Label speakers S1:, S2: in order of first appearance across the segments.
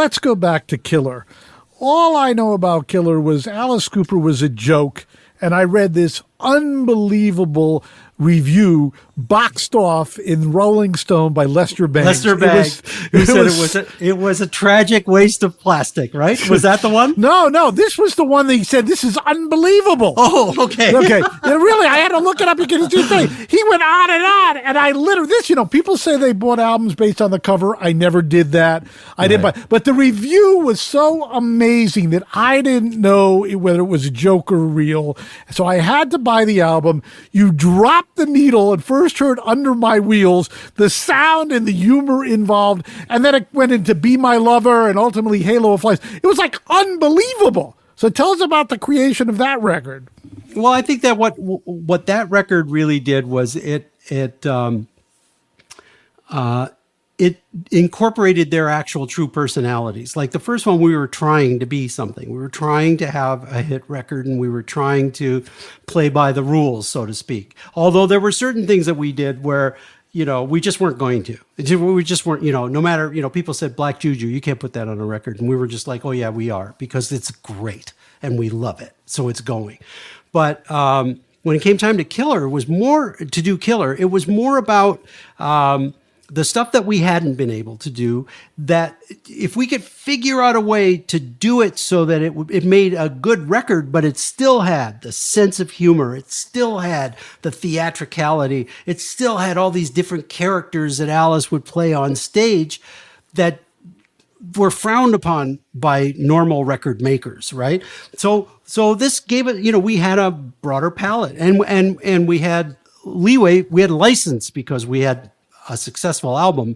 S1: let's go back to Killer. All I know about Killer was Alice Cooper was a joke, and I read this unbelievable review boxed off in Rolling Stone by Lester Bangs.
S2: Lester Bangs, who said it was a tragic waste of plastic, right? Was that the one?
S1: No, this was the one that he said, this is unbelievable.
S2: Oh, okay.
S1: Okay. Really, I had to look it up because he went on, and I literally, people say they bought albums based on the cover. I never did that. I didn't buy, but the review was so amazing that I didn't know whether it was a joke or real. So I had to buy the album. You dropped the needle and first heard Under My Wheels, the sound and the humor involved, and then it went into Be My Lover and ultimately Halo of Flies. It was like unbelievable. So tell us about the creation of that record.
S2: Well, I think that what that record really did was it incorporated their actual true personalities. Like the first one, we were trying to be something. We were trying to have a hit record, and we were trying to play by the rules, so to speak. Although there were certain things that we did where, we just weren't going to. We just weren't, no matter, people said Black Juju, you can't put that on a record. And we were just like, oh yeah, we are, because it's great and we love it. So it's going. But when it came time to Killer, it was more about the stuff that we hadn't been able to do, that if we could figure out a way to do it so that it made a good record, but it still had the sense of humor, it still had the theatricality, it still had all these different characters that Alice would play on stage that were frowned upon by normal record makers, right? So this gave it, we had a broader palette, and we had leeway, we had license because we had a successful album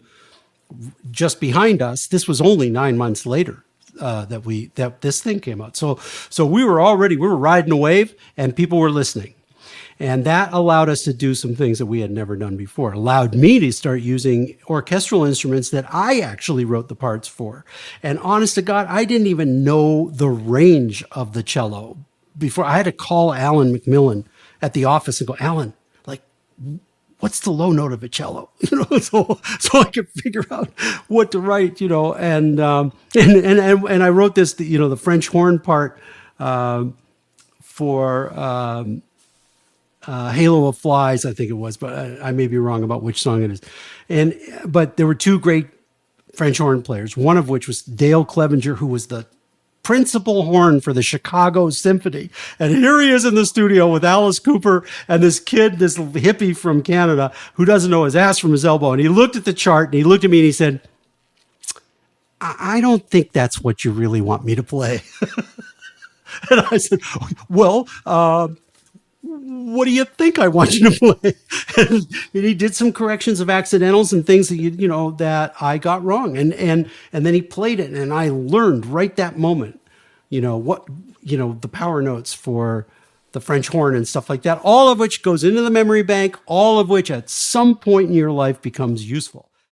S2: just behind us. This was only 9 months later that this thing came out. So we were riding a wave, and people were listening. And that allowed us to do some things that we had never done before. It allowed me to start using orchestral instruments that I actually wrote the parts for. And honest to God, I didn't even know the range of the cello before. I had to call Alan McMillan at the office and go, Alan, what's the low note of a cello? So I could figure out what to write, and I wrote this, the French horn part for Halo of Flies, I think it was, but I may be wrong about which song it is. But there were two great French horn players, one of which was Dale Clevenger, who was the principal horn for the Chicago Symphony. And here he is in the studio with Alice Cooper and this kid, this hippie from Canada who doesn't know his ass from his elbow. And he looked at the chart and he looked at me and he said, I don't think that's what you really want me to play. And I said, well, what do you think I want you to play? And he did some corrections of accidentals and things that that I got wrong, and then he played it, and I learned right that moment, the power notes for the French horn and stuff like that. All of which goes into the memory bank. All of which at some point in your life becomes useful.